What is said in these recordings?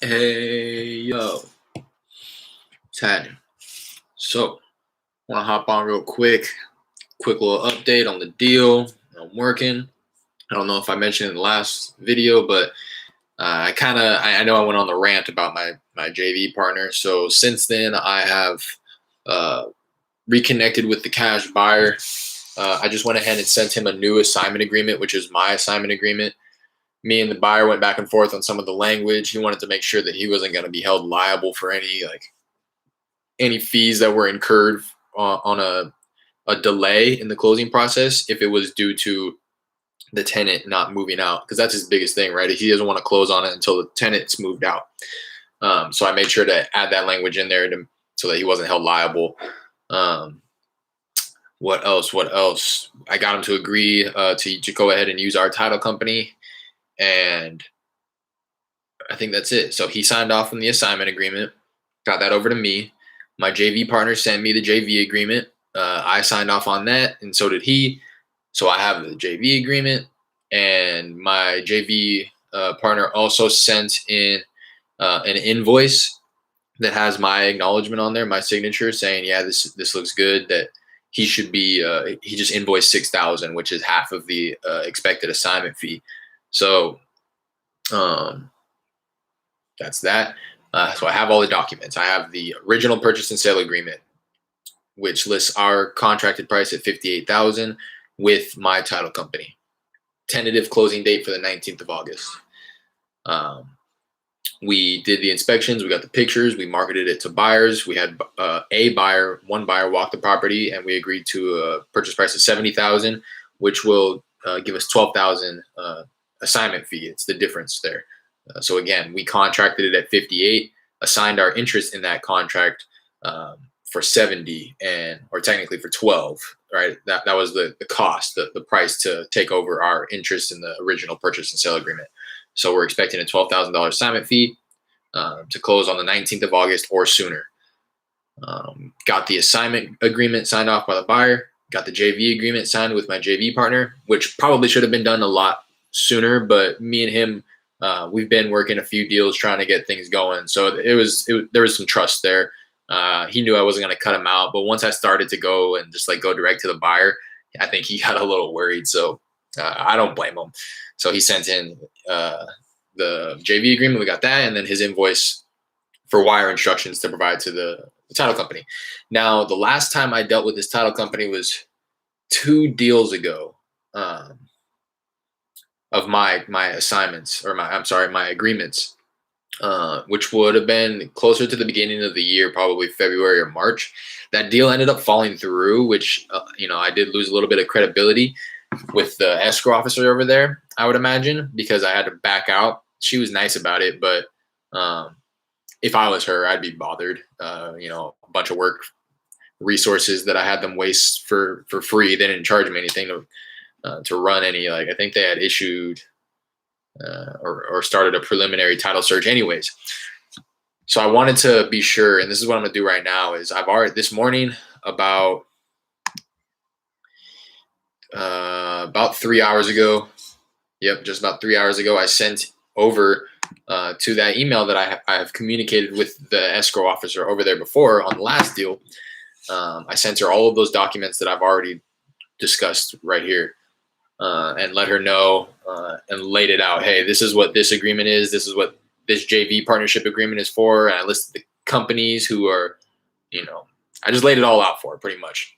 Hey, yo, what's happening? So, want to hop on real quick little update on the deal. I'm working. I don't know if I mentioned in the last video, but I know I went on the rant about my JV partner. So since then, I have uh, reconnected with the cash buyer. I just went ahead and sent him a new assignment agreement, which is my assignment agreement. Me and the buyer went back and forth on some of the language. He wanted to make sure that he wasn't going to be held liable for any fees that were incurred on a delay in the closing process if it was due to the tenant not moving out, because that's his biggest thing, right? He doesn't want to close on it until the tenant's moved out. So I made sure to add that language in there so that he wasn't held liable. um, what else? I got him to agree to go ahead and use our title company, and I think that's it. So he signed off on the assignment agreement, got that over to me. My JV partner sent me the JV agreement. I signed off on that, and so did he. So I have the JV agreement, and my JV partner also sent in an invoice that has my acknowledgement on there, my signature, saying, "Yeah, this looks good." That he should be. He just invoiced 6,000, which is half of the expected assignment fee. So um, that's that. So I have all the documents. I have the original purchase and sale agreement, which lists our contracted price at 58,000 with my title company. Tentative closing date for the 19th of August. Um, we did the inspections. We got the pictures. We marketed it to buyers. We had one buyer walk the property, and we agreed to a purchase price of 70,000, which will give us 12,000 assignment fee. It's the difference there. So again, we contracted it at 58, assigned our interest in that contract for 70, or technically for 12, right? That was the cost, the price to take over our interest in the original purchase and sale agreement. So we're expecting a $12,000 assignment fee to close on the 19th of August or sooner. Got the assignment agreement signed off by the buyer, got the JV agreement signed with my JV partner, which probably should have been done a lot sooner, but me and him, we've been working a few deals trying to get things going. So there was some trust there. He knew I wasn't going to cut him out, but once I started to go and just go direct to the buyer, I think he got a little worried. So I don't blame him. So he sent in the JV agreement. We got that, and then his invoice for wire instructions to provide to the title company. Now, the last time I dealt with this title company was 2 deals ago. Of my assignments, or my agreements, which would have been closer to the beginning of the year, probably February or March. That deal ended up falling through, which I did lose a little bit of credibility with the escrow officer over there, I would imagine, because I had to back out. She was nice about it, but if I was her, I'd be bothered. A bunch of work resources that I had them waste for free. They didn't charge me anything to run any. I think they had issued or started a preliminary title search anyways. So I wanted to be sure, and this is what I'm gonna do right now, is I've already this morning about 3 hours ago. Yep, just about 3 hours ago, I sent over to that email that I have communicated with the escrow officer over there before on the last deal. I sent her all of those documents that I've already discussed right here. And let her know and laid it out. Hey, this is what this agreement is. This is what this JV partnership agreement is for. And I listed the companies who are, I just laid it all out for her pretty much.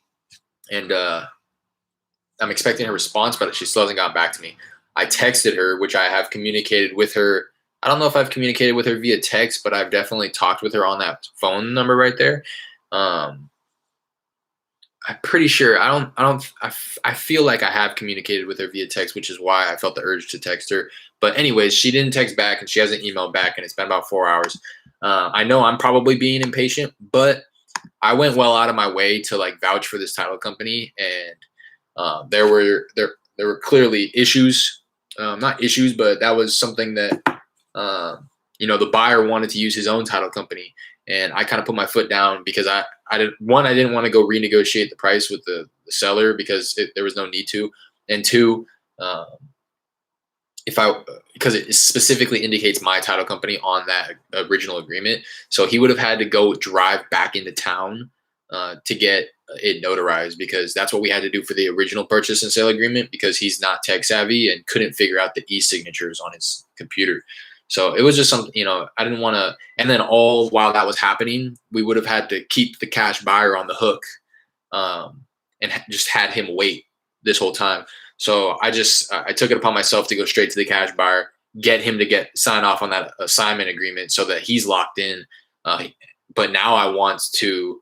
And I'm expecting her response, but she still hasn't gotten back to me. I texted her, which I have communicated with her. I don't know if I've communicated with her via text, but I've definitely talked with her on that phone number right there. I'm pretty sure I feel like I have communicated with her via text, which is why I felt the urge to text her. But anyways, she didn't text back and she hasn't emailed back, and it's been about 4 hours. I know I'm probably being impatient, but I went well out of my way to vouch for this title company, and there were clearly issues, not issues, but that was something that the buyer wanted to use his own title company. And I kind of put my foot down because I didn't want to go renegotiate the price with the seller because there was no need to. And two, because it specifically indicates my title company on that original agreement. So he would have had to go drive back into town to get it notarized, because that's what we had to do for the original purchase and sale agreement, because he's not tech savvy and couldn't figure out the e-signatures on his computer. So it was just something, I didn't want to. And then all while that was happening, we would have had to keep the cash buyer on the hook, and just had him wait this whole time. So I took it upon myself to go straight to the cash buyer, get him to sign off on that assignment agreement so that he's locked in. But now I want to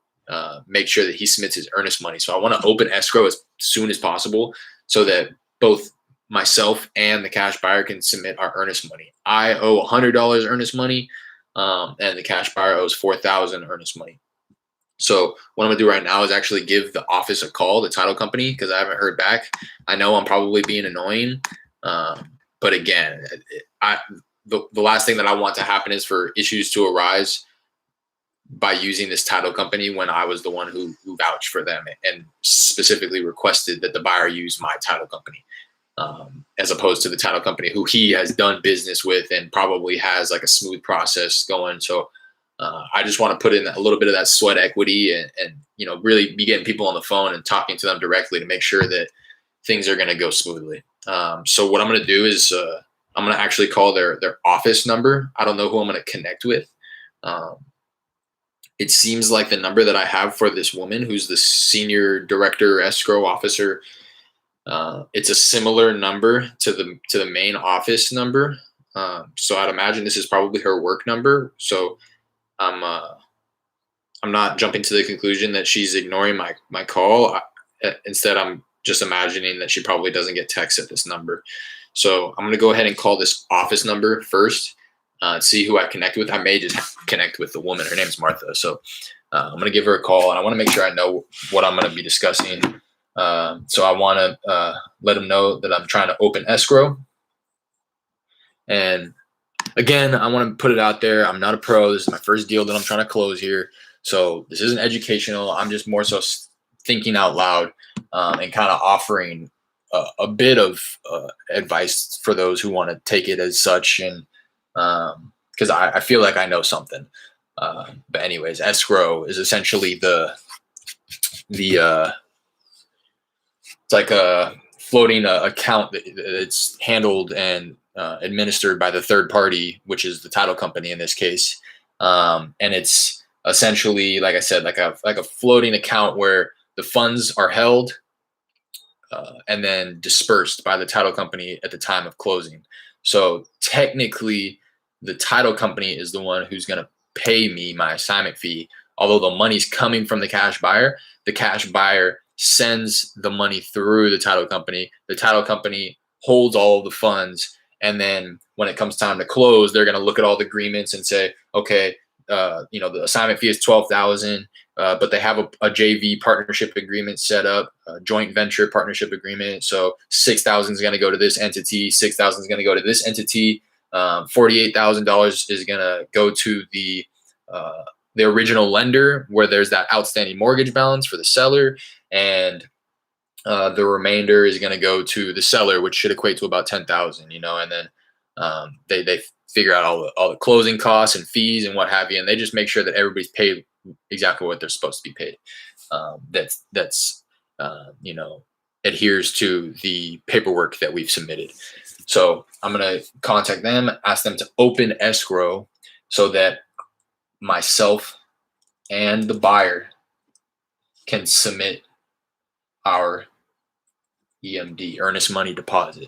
make sure that he submits his earnest money. So I want to open escrow as soon as possible so that both myself and the cash buyer can submit our earnest money. I owe $100 earnest money, and the cash buyer owes $4,000 earnest money. So what I'm gonna do right now is actually give the office a call, the title company, because I haven't heard back. I know I'm probably being annoying, but again, the last thing that I want to happen is for issues to arise by using this title company when I was the one who vouched for them and specifically requested that the buyer use my title company, as opposed to the title company who he has done business with and probably has like a smooth process going. So I just want to put in a little bit of that sweat equity and really be getting people on the phone and talking to them directly to make sure that things are going to go smoothly. So what I'm going to do is I'm going to actually call their office number. I don't know who I'm going to connect with. It seems like the number that I have for this woman, who's the senior director escrow officer, it's a similar number to the main office number. So I'd imagine this is probably her work number. So I'm not jumping to the conclusion that she's ignoring my call. Instead, I'm just imagining that she probably doesn't get texts at this number. So I'm going to go ahead and call this office number first, see who I connect with. I may just connect with the woman. Her name's Martha. So I'm going to give her a call, and I want to make sure I know what I'm going to be discussing. So I want to let them know that I'm trying to open escrow. And again, I want to put it out there. I'm not a pro. This is my first deal that I'm trying to close here. So this isn't educational. I'm just more so thinking out loud, and kind of offering a bit of advice for those who want to take it as such. And because I feel like I know something. But anyways, escrow is essentially it's like a floating account that's handled and administered by the third party, which is the title company in this case. And it's essentially, like I said, like a floating account where the funds are held and then dispersed by the title company at the time of closing. So technically, the title company is the one who's going to pay me my assignment fee. Although the money's coming from the cash buyer sends the money through the title company. The title company holds all of the funds. And then when it comes time to close, they're going to look at all the agreements and say, okay, the assignment fee is $12,000, but they have a JV partnership agreement set up, a joint venture partnership agreement. So $6,000 is going to go to this entity. $6,000 is going to go to this entity. $48,000 is going to go to the original lender, where there's that outstanding mortgage balance for the seller, and the remainder is going to go to the seller, which should equate to about $10,000. And then they figure out all the closing costs and fees and what have you, and they just make sure that everybody's paid exactly what they're supposed to be paid. That's adheres to the paperwork that we've submitted. So I'm going to contact them, ask them to open escrow so that myself and the buyer can submit our EMD, earnest money deposit.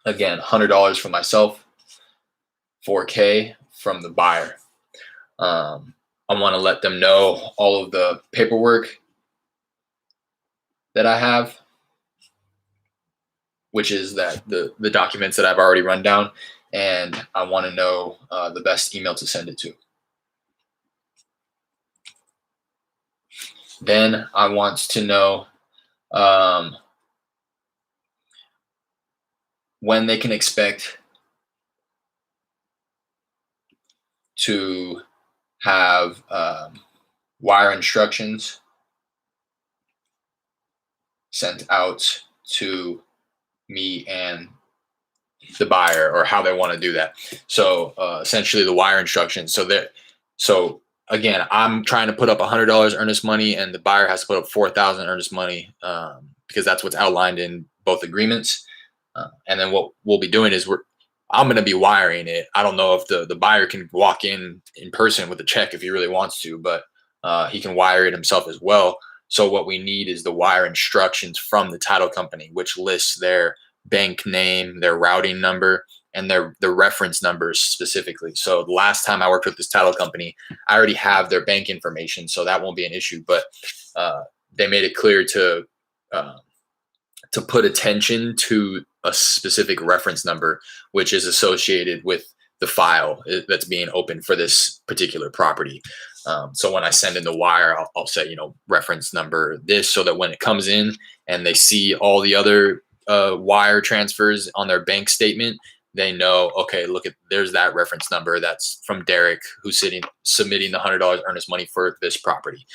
Again, $100 from myself, $4K from the buyer. I want to let them know all of the paperwork that I have, which is that the documents that I've already run down, and I want to know the best email to send it to. Then I want to know when they can expect to have wire instructions sent out to me and the buyer or how they want to do that. So essentially the wire instructions. So again, I'm trying to put up $100 earnest money, and the buyer has to put up 4,000 earnest money because that's what's outlined in both agreements. And then what we'll be doing is I'm going to be wiring it. I don't know if the buyer can walk in person with a check if he really wants to, but he can wire it himself as well. So what we need is the wire instructions from the title company, which lists their bank name, their routing number, and their reference numbers specifically. So the last time I worked with this title company, I already have their bank information, so that won't be an issue. But they made it clear to put attention to a specific reference number, which is associated with the file that's being opened for this particular property. So when I send in the wire, I'll say, reference number this, so that when it comes in and they see all the other wire transfers on their bank statement, they know, okay, there's that reference number. That's from Derek, who's submitting the $100 earnest money for this property.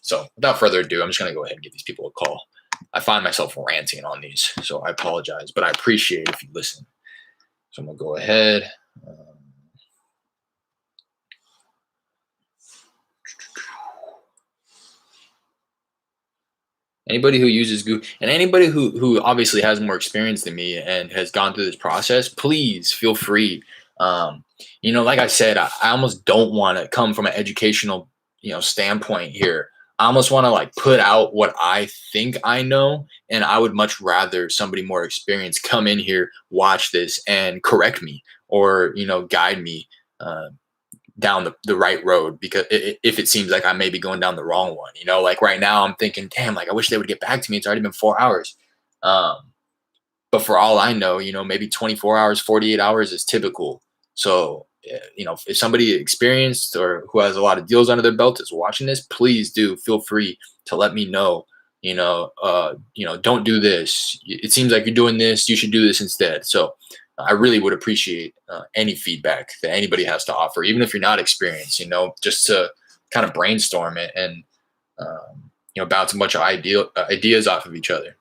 So without further ado, I'm just going to go ahead and give these people a call. I find myself ranting on these, so I apologize, but I appreciate if you listen. So I'm going to go ahead. Anybody who uses Google, and anybody who obviously has more experience than me and has gone through this process, please feel free. Like I said, I almost don't want to come from an educational, standpoint here. I almost want to put out what I think I know, and I would much rather somebody more experienced come in here, watch this, and correct me or guide me down the right road, because if it seems like I may be going down the wrong one, like right now I'm thinking, damn, I wish they would get back to me. It's already been 4 hours. But for all I know, maybe 24 hours, 48 hours is typical. So, if somebody experienced or who has a lot of deals under their belt is watching this, please do feel free to let me know, don't do this. It seems like you're doing this. You should do this instead. So I really would appreciate any feedback that anybody has to offer, even if you're not experienced, just to kind of brainstorm it and, bounce a bunch of ideas off of each other.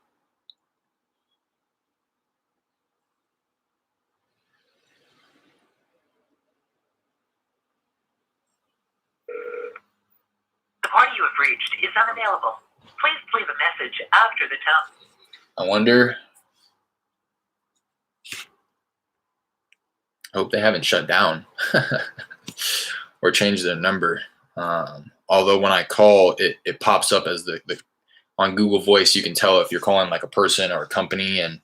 The party you have reached is unavailable. Please leave a message after the tone. I wonder. I hope they haven't shut down or changed their number. Although when I call, it pops up as the on Google Voice. You can tell if you're calling like a person or a company, and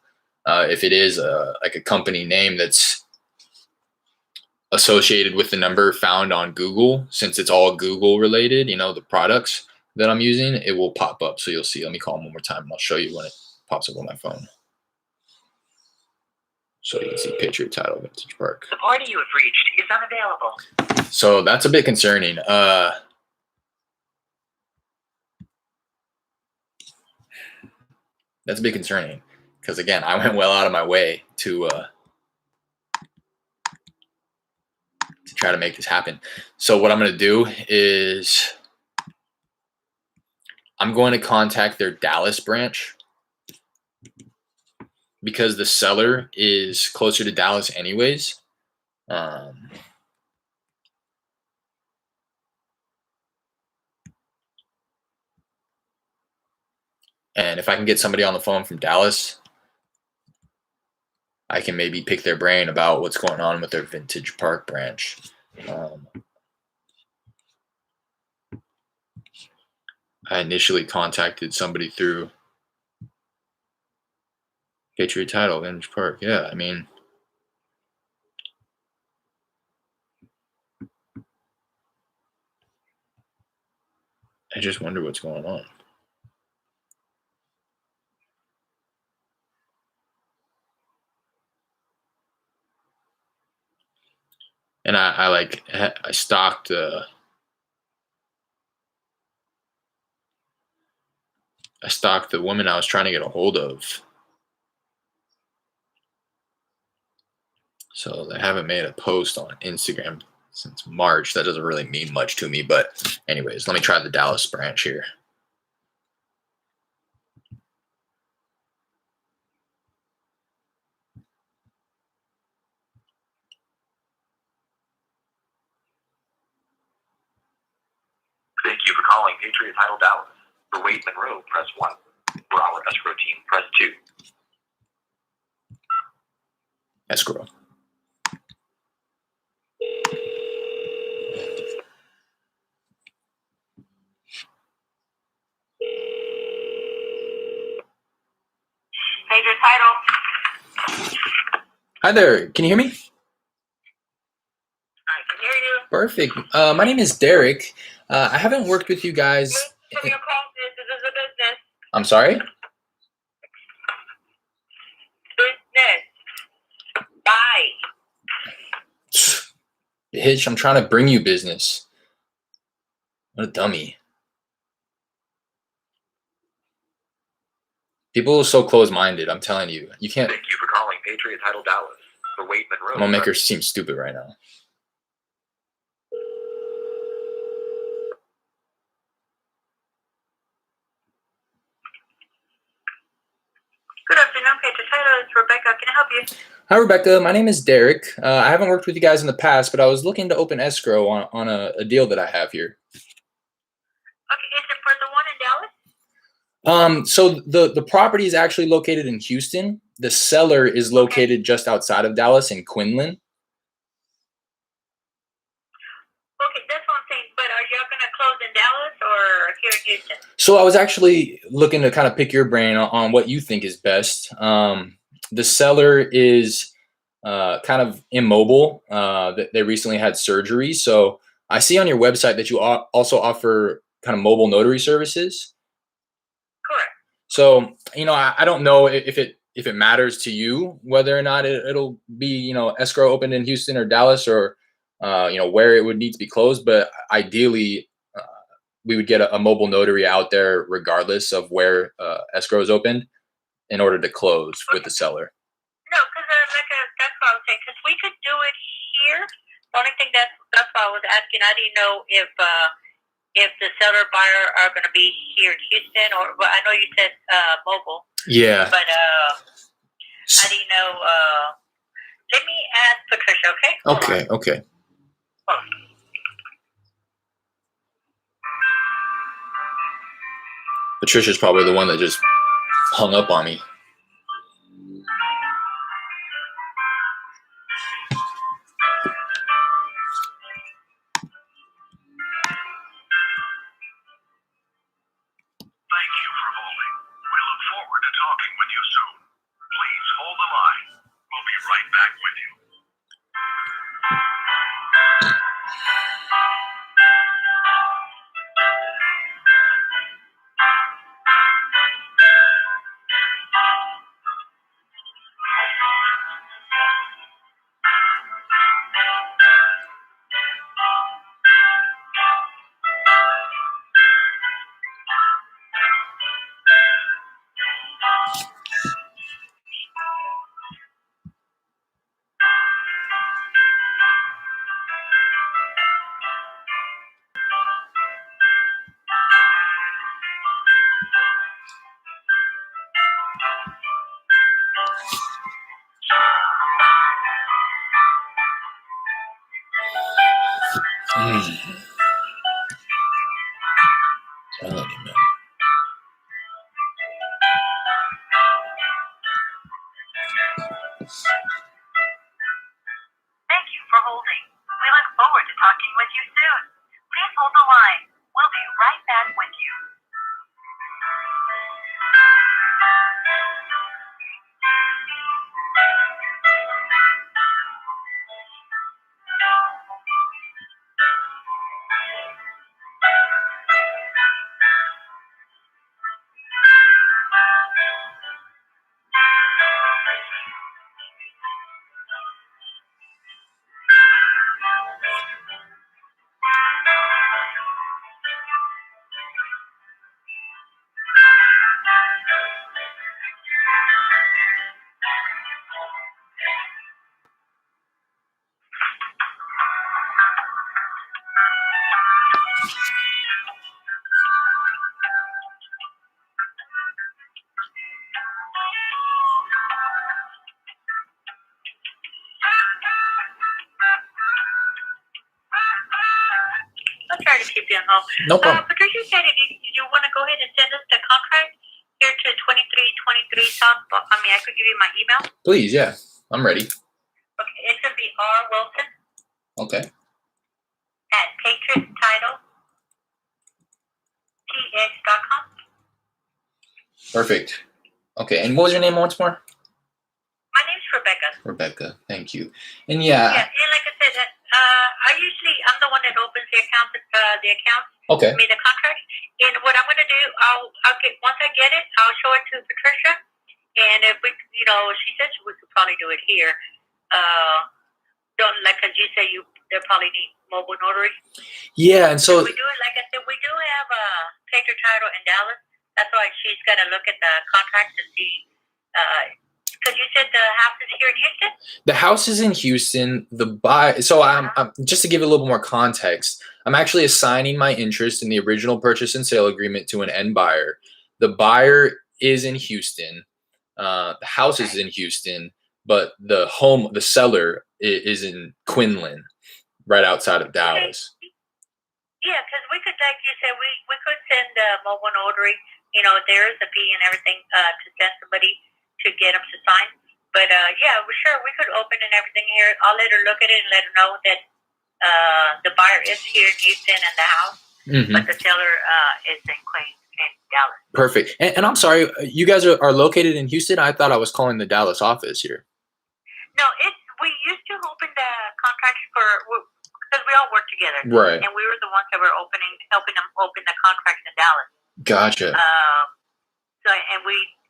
if it is like a company name that's associated with the number found on Google, since it's all Google related, the products that I'm using, it will pop up. So you'll see. Let me call them one more time, and I'll show you when it pops up on my phone. So you can see Patriot Title, Vintage Park. The party you have reached is unavailable. So that's a bit concerning. That's a bit concerning because, again, I went well out of my way to try to make this happen. So what I'm going to do is I'm going to contact their Dallas branch, because the seller is closer to Dallas anyways. And if I can get somebody on the phone from Dallas, I can maybe pick their brain about what's going on with their Vintage Park branch. I initially contacted somebody through Patriot Title, Vintage Park. Yeah, I mean, I just wonder what's going on. And I stalked the woman I was trying to get a hold of. So they haven't made a post on Instagram since March. That doesn't really mean much to me, but anyways, let me try the Dallas branch here. Thank you for calling Patriot Title Dallas. For Wade Monroe, press 1. For our escrow team, press 2. Escrow. Patriot Title. Hi there. Can you hear me? I can hear you. Perfect. My name is Derek. I haven't worked with you guys. From your call, this is a business. I'm sorry? Business. Bye. Hitch, I'm trying to bring you business. What a dummy. People are so close-minded, I'm telling you. You can't... Thank you for calling Patriot Title Dallas. For Wade Monroe. I'm gonna make her seem stupid right now. Good afternoon, Patriot Title. It's Rebecca. Can I help you? Hi, Rebecca. My name is Derek. I haven't worked with you guys in the past, but I was looking to open escrow on a deal that I have here. Okay, is it for the one in Dallas? So the property is actually located in Houston. The seller is located just outside of Dallas in Quinlan. Okay, that's what I'm saying. But are y'all going to close in Dallas or here in Houston? So I was actually looking to kind of pick your brain on what you think is best. The seller is kind of immobile. They recently had surgery. So I see on your website that you also offer kind of mobile notary services. Correct. So, I don't know if it matters to you whether or not it'll be, escrow opened in Houston or Dallas or, where it would need to be closed. But ideally, we would get a mobile notary out there regardless of where escrow is opened in order to close with the seller. No, because that's what I was saying. Because we could do it here. The only thing that's why I was asking. I didn't know if the seller buyer are going to be here in Houston or. Well, I know you said mobile. Yeah. But I didn't know. Let me ask Patricia. Okay. Okay. Hold on. Patricia's probably the one that just hung up on me. Thank you for holding. We look forward to talking with you soon. Please hold the line. We'll be right back with you. Thank you for holding. We look forward to talking with you soon. Please hold the line. We'll be right back with you. you on hold. No problem. Patricia said if you want to go ahead and send us the contract here to 2323 South. I could give you my email. Please, yeah. I'm ready. Okay, it should be R Wilson. Okay. At patriottitletx.com. Perfect. Okay, and what was your name once more? My name's Rebecca. Rebecca, thank you. And yeah, like I said, I'm the one that opens the accounts. okay. The contract. And what I'm going to do, once I get it, I'll show it to Patricia. And if we, she says we could probably do it here. As you say, they probably need mobile notary. Yeah, and so we do it. Like I said, we do have a paper title in Dallas. That's why she's got to look at the contract to see. Because you said the house is here in Houston. The house is in Houston. So I'm just to give you a little more context. I'm actually assigning my interest in the original purchase and sale agreement to an end buyer. The buyer is in Houston. The house is in Houston, but the seller is in Quinlan, right outside of Dallas. Yeah, because we could, like you said, we could send a mobile notary. There is a fee and everything to send somebody to get them to sign. But we could open and everything here. I'll let her look at it and let her know that the buyer is here in Houston and the house, but the seller is in Queens in Dallas. Perfect. And I'm sorry, you guys are located in Houston? I thought I was calling the Dallas office here. No, we used to open the contracts because we all work together, right? And we were the ones that were helping them open the contracts in Dallas. Gotcha.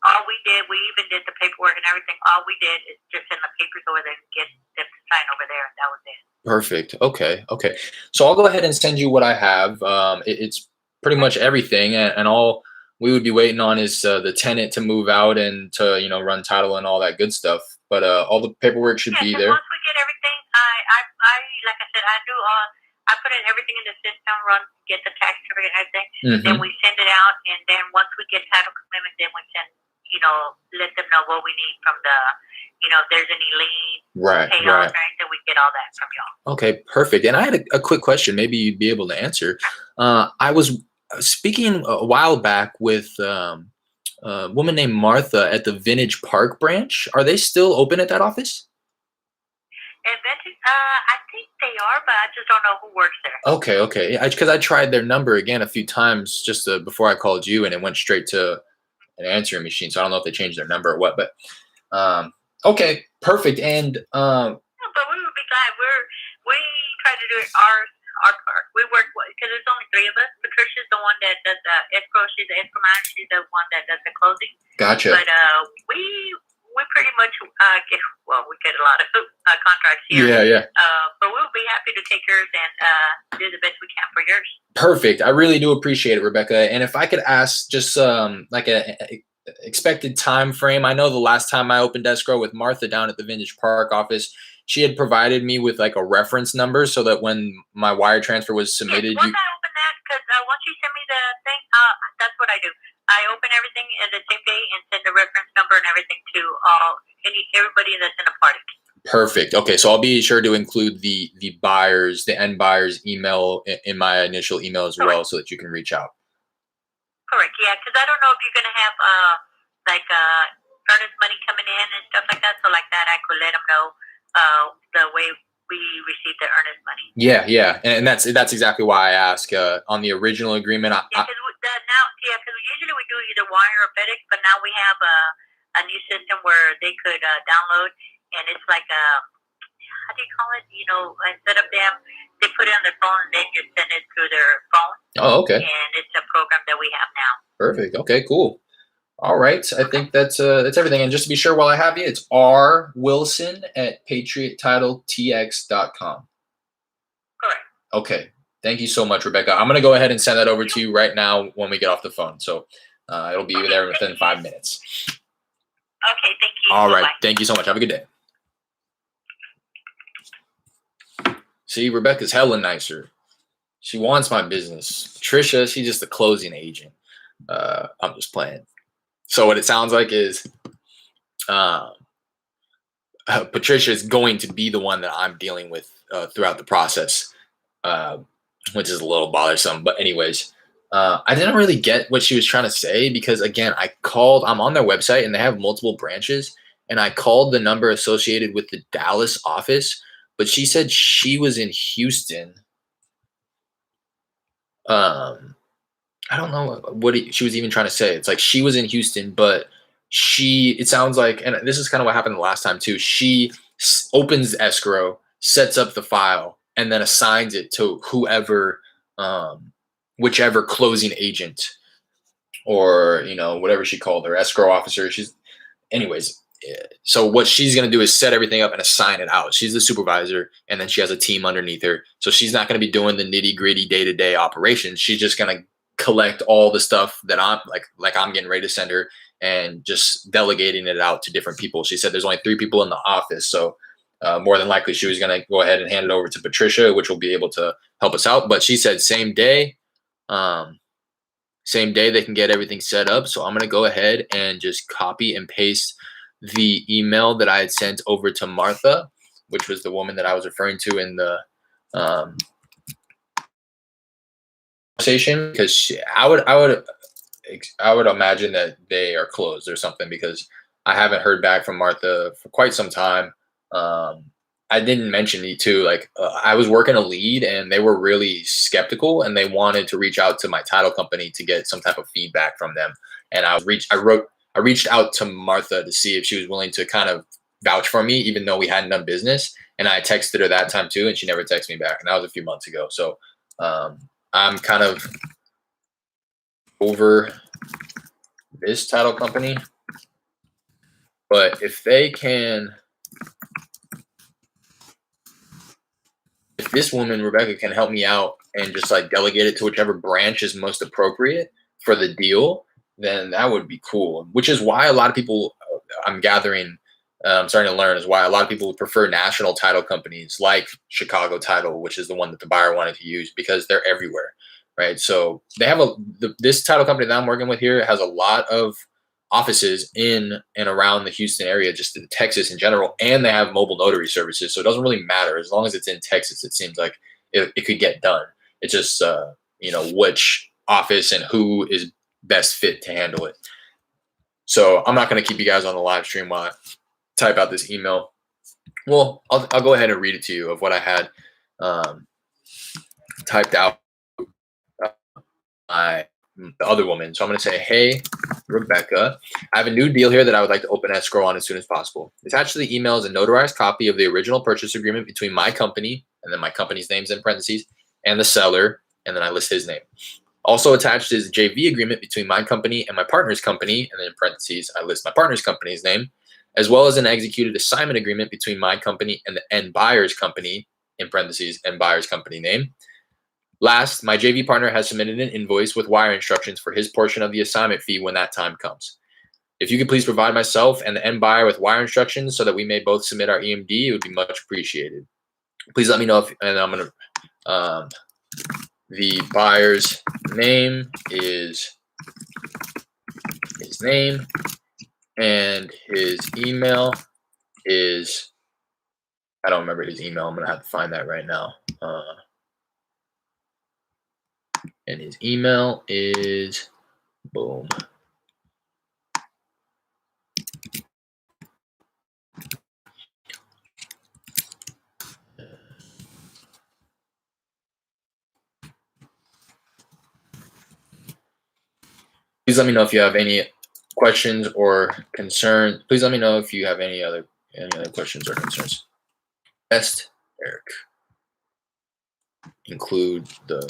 All we did, we even did the paperwork and everything. All we did is just send the papers over there and get them to sign over there, and that was it. Perfect. Okay. So I'll go ahead and send you what I have. It's pretty much everything, and all we would be waiting on is the tenant to move out and to run title and all that good stuff. But all the paperwork should be there. Once we get everything, I like I said, I do all. I put in everything in the system, get the tax certificate and everything. Then we send it out, and then once we get title commitment, then we send. Let them know what we need from the, if there's any lien, payoff, then we get all that from y'all. Okay, perfect. And I had a quick question. Maybe you'd be able to answer. I was speaking a while back with a woman named Martha at the Vintage Park branch. Are they still open at that office? I think they are, but I just don't know who works there. Okay. Because I tried their number again a few times just before I called you, and it went straight to an answering machine. So I don't know if they changed their number or what. But okay, perfect. And but we would be glad. We try to do it our part. We work because there's only three of us. Patricia's the one that does the escrow. She's the escrow manager. She's the one that does the closing. Gotcha. But we pretty much we get a lot of contracts here. Yeah. But we'll be happy to take yours and do the best we can for yours. Perfect. I really do appreciate it, Rebecca. And if I could ask just like a expected time frame. I know the last time I opened escrow with Martha down at the Vintage Park office, she had provided me with like a reference number so that when my wire transfer was submitted, once I open that, because once you send me the thing, that's what I do. I open everything in the same day and send the reference number and everything to everybody that's in the party. Perfect. Okay, so I'll be sure to include the end buyers email in my initial email as well, so that you can reach out. Correct. Yeah, because I don't know if you're gonna have earnest money coming in and stuff like that. So like that, I could let them know the way we receive the earnest money. Yeah, and that's exactly why I ask. On the original agreement, because usually we do either wire or FedEx, but now we have a new system where they could download, and it's like how do you call it? Instead of them, they put it on their phone and they just send it through their phone. Oh, okay. And it's a program that we have now. Perfect. Okay, cool. All right. I think that's everything. And just to be sure, while I have you, it's rwilson@patriottitletx.com. Correct. Okay. Thank you so much, Rebecca. I'm going to go ahead and send that over to you right now when we get off the phone. So it'll be there within 5 minutes. Okay. Thank you. All right. Bye-bye. Thank you so much. Have a good day. See, Rebecca's hella nicer. She wants my business. Patricia, she's just a closing agent. I'm just playing. So what it sounds like is Patricia is going to be the one that I'm dealing with throughout the process. which is a little bothersome. But anyways, I didn't really get what she was trying to say because again, I'm on their website and they have multiple branches, and I called the number associated with the Dallas office, but she said she was in Houston. Um, I don't know what she was even trying to say. It's like she was in Houston, but it sounds like, and this is kind of what happened the last time too. She opens escrow, sets up the file, and then assigns it to whoever, whichever closing agent or, whatever she called her, escrow officer. Anyways. So what she's going to do is set everything up and assign it out. She's the supervisor, and then she has a team underneath her. So she's not going to be doing the nitty gritty day-to-day operations. She's just going to collect all the stuff that I'm getting ready to send her, and just delegating it out to different people. She said there's only 3 people in the office, so more than likely she was going to go ahead and hand it over to Patricia, which will be able to help us out. But she said same day they can get everything set up. So I'm going to go ahead and just copy and paste the email that I had sent over to Martha, which was the woman that I was referring to in the conversation, because I would imagine that they are closed or something, because I haven't heard back from Martha for quite some time. I didn't mention it too. I was working a lead, and they were really skeptical, and they wanted to reach out to my title company to get some type of feedback from them. And I reached out to Martha to see if she was willing to kind of vouch for me, even though we hadn't done business. And I texted her that time too, and she never texted me back. And that was a few months ago. So I'm kind of over this title company. But if this woman, Rebecca, can help me out and just delegate it to whichever branch is most appropriate for the deal, then that would be cool. Which is why a lot of people, I'm gathering, I'm starting to learn, is why a lot of people prefer national title companies like Chicago Title, which is the one that the buyer wanted to use, because they're everywhere, right? So they have this title company that I'm working with here has a lot of offices in and around the Houston area, just in Texas in general, and they have mobile notary services. So it doesn't really matter as long as it's in Texas. It seems like it could get done. It's just which office and who is best fit to handle it. So I'm not going to keep you guys on the live stream while I type out this email. Well, I'll go ahead and read it to you of what I had typed out by the other woman. So I'm going to say, hey, Rebecca, I have a new deal here that I would like to open escrow on as soon as possible. Attached to the email is a notarized copy of the original purchase agreement between my company, and then my company's name's in parentheses, and the seller, and then I list his name. Also attached is a JV agreement between my company and my partner's company, and then in parentheses, I list my partner's company's name, as well as an executed assignment agreement between my company and the end buyer's company, in parentheses, end buyer's company name. Last, my JV partner has submitted an invoice with wire instructions for his portion of the assignment fee when that time comes. If you could please provide myself and the end buyer with wire instructions so that we may both submit our EMD, it would be much appreciated. Please let me know and I'm going to, the buyer's name is his name, and his email is, I don't remember his email. I'm going to have to find that right now. And his email is, boom. Please let me know if you have any questions or concerns. Please let me know if you have any other questions or concerns. Best, Eric. Include the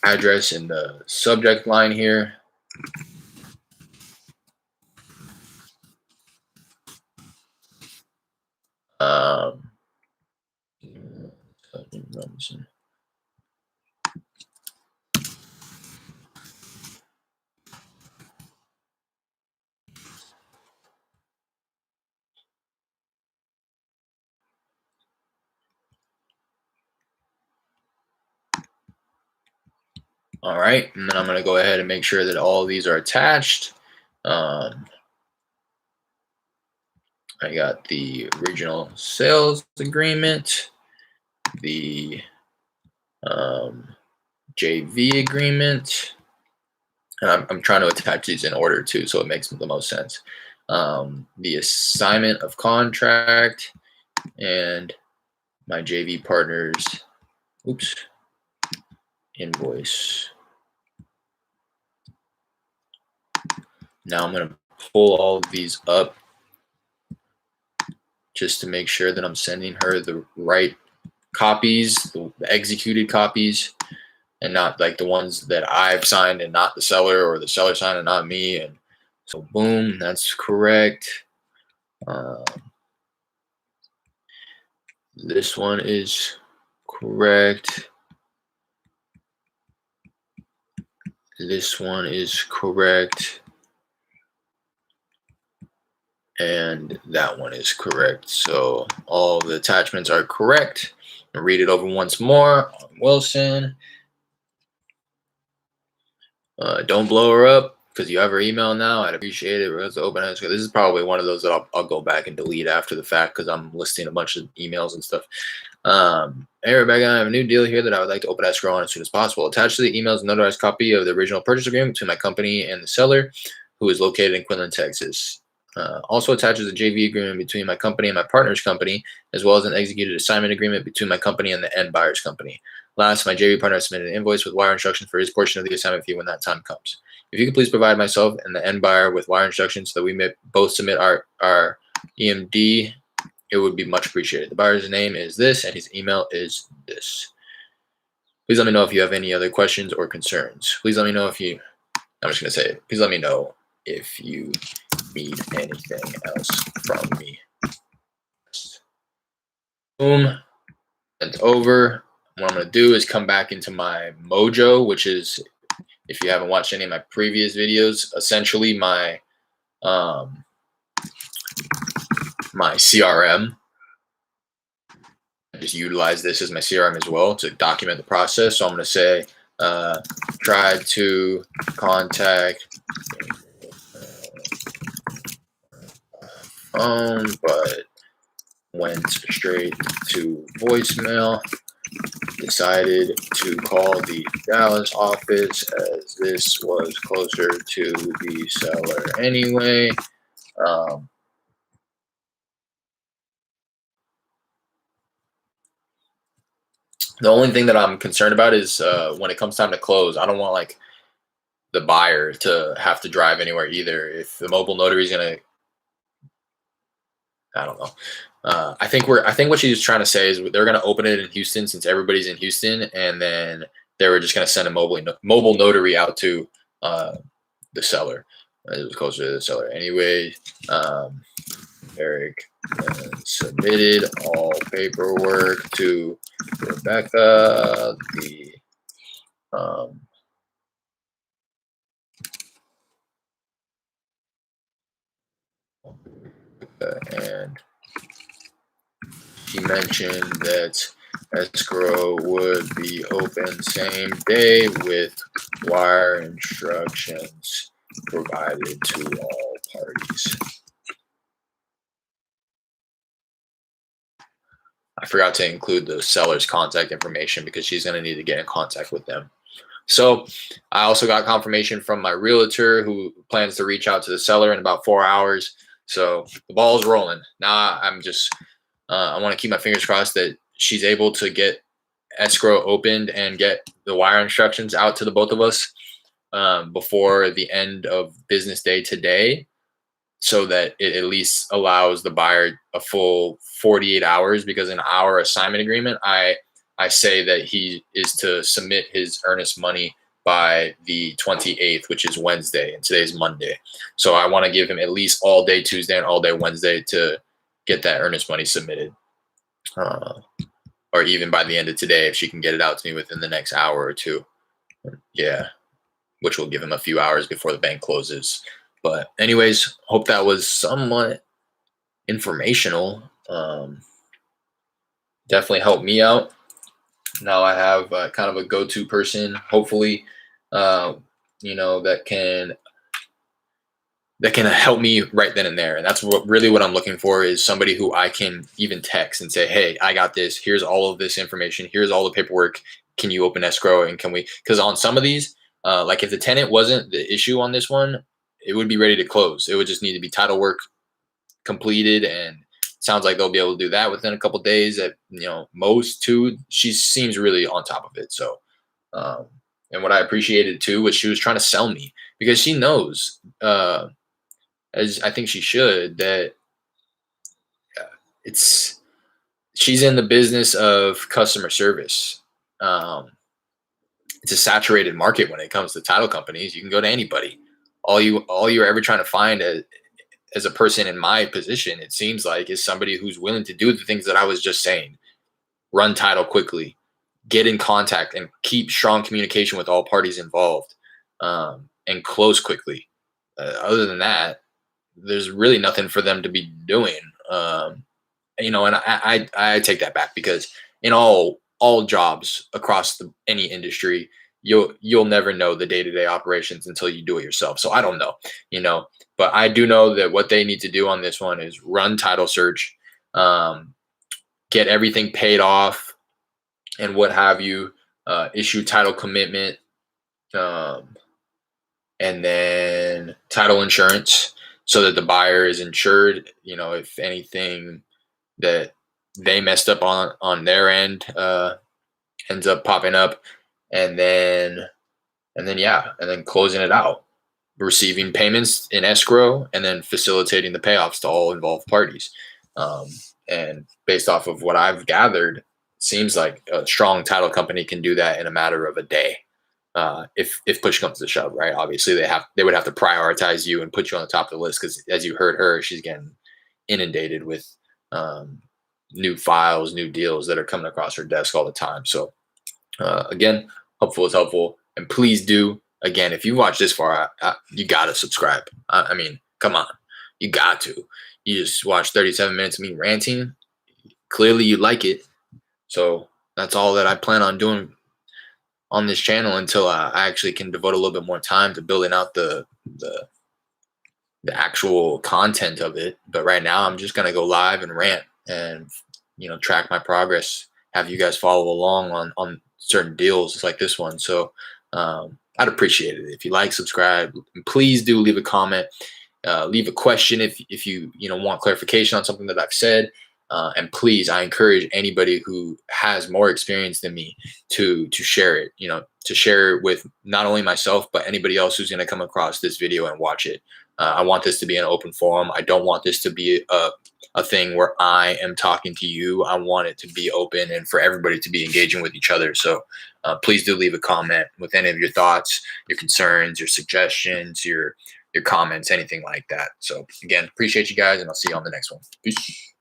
address in the subject line here. All right, and then I'm going to go ahead and make sure that all of these are attached. I got the original sales agreement, the JV agreement. And I'm trying to attach these in order too, so it makes the most sense. The assignment of contract and my JV partner's invoice. Now I'm going to pull all of these up just to make sure that I'm sending her the right copies, the executed copies, and not like the ones that I've signed and not the seller, or the seller signed and not me. And so boom, that's correct. This one is correct. This one is correct. And that one is correct. So all the attachments are correct. I'll read it over once more on Wilson. Don't blow her up because you have her email now. I'd appreciate it. This is probably one of those that I'll go back and delete after the fact because I'm listing a bunch of emails and stuff. Hey Rebecca, I have a new deal here that I would like to open escrow on as soon as possible. Attached to the email is a notarized copy of the original purchase agreement between my company and the seller, who is located in Quinlan, Texas. Also attaches a JV agreement between my company and my partner's company, as well as an executed assignment agreement between my company and the end buyer's company. Last, my JV partner submitted an invoice with wire instructions for his portion of the assignment fee when that time comes. If you could please provide myself and the end buyer with wire instructions so that we may both submit our EMD, it would be much appreciated. The buyer's name is this and his email is this. Please let me know if you have any other questions or concerns. Please let me know if you, I'm just going to say it. Please let me know if you need anything else from me. Boom. Sent over. What I'm going to do is come back into my Mojo, which is, if you haven't watched any of my previous videos, essentially my my CRM. I just utilize this as my CRM as well to document the process. So I'm going to say, try to contact phone, but went straight to voicemail. Decided to call the Dallas office as this was closer to the seller anyway. The only thing that I'm concerned about is when it comes time to close, I don't want like the buyer to have to drive anywhere either. If the mobile notary is gonna, I don't know. I think what she's trying to say is they're gonna open it in Houston since everybody's in Houston, and then they were just gonna send a mobile notary out to the seller. It was closer to the seller anyway. Eric submitted all paperwork to Rebecca. And she mentioned that escrow would be open same day with wire instructions provided to all parties. I forgot to include the seller's contact information because she's going to need to get in contact with them. So I also got confirmation from my realtor who plans to reach out to the seller in about 4 hours. So the ball's rolling. Now I'm just, I want to keep my fingers crossed that she's able to get escrow opened and get the wire instructions out to the both of us before the end of business day today, so that it at least allows the buyer a full 48 hours, because in our assignment agreement, I say that he is to submit his earnest money by the 28th, which is Wednesday, and today's Monday. So I want to give him at least all day Tuesday and all day Wednesday to get that earnest money submitted. Or even by the end of today, if she can get it out to me within the next hour or two. Yeah, which will give him a few hours before the bank closes. But anyways, hope that was somewhat informational. Definitely helped me out. Now I have kind of a go-to person, hopefully, that can help me right then and there. And that's what I'm looking for, is somebody who I can even text and say, hey, I got this. Here's all of this information. Here's all the paperwork. can you open escrow and can we, because on some of these, like if the tenant wasn't the issue on this one, it would be ready to close. It would just need to be title work completed, and sounds like they'll be able to do that within a couple days at most too. She seems really on top of it. So and what I appreciated too was she was trying to sell me, because she knows, as I think she should, that she's in the business of customer service. It's a saturated market when it comes to title companies. You can go to anybody. All you're ever trying to find as a person in my position, it seems like, is somebody who's willing to do the things that I was just saying. Run title quickly, get in contact and keep strong communication with all parties involved, and close quickly. Other than that, there's really nothing for them to be doing. And I take that back, because in all jobs across any industry, you'll never know the day-to-day operations until you do it yourself. So I don't know, but I do know that what they need to do on this one is run title search, get everything paid off and what have you, issue title commitment, and then title insurance, so that the buyer is insured, if anything that they messed up on their end ends up popping up, and then closing it out, receiving payments in escrow, and then facilitating the payoffs to all involved parties. And based off of what I've gathered, it seems like a strong title company can do that in a matter of a day. If push comes to shove, right? Obviously they would have to prioritize you and put you on the top of the list, because as you heard her, she's getting inundated with new files, new deals that are coming across her desk all the time. So again, hopeful is helpful, and please do, again, if you watch this far, you gotta subscribe. I mean, come on, you got to. You just watch 37 minutes of me ranting. Clearly you like it. So that's all that I plan on doing on this channel until I actually can devote a little bit more time to building out the actual content of it. But right now I'm just going to go live and rant and, track my progress, have you guys follow along on certain deals like this one. So I'd appreciate it if you like, subscribe, and please do leave a comment, leave a question if you want clarification on something that I've said. And please, I encourage anybody who has more experience than me to share it, to share it with not only myself, but anybody else who's going to come across this video and watch it. I want this to be an open forum. I don't want this to be a thing where I am talking to you. I want it to be open and for everybody to be engaging with each other. So please do leave a comment with any of your thoughts, your concerns, your suggestions, your comments, anything like that. So again, appreciate you guys, and I'll see you on the next one. Peace.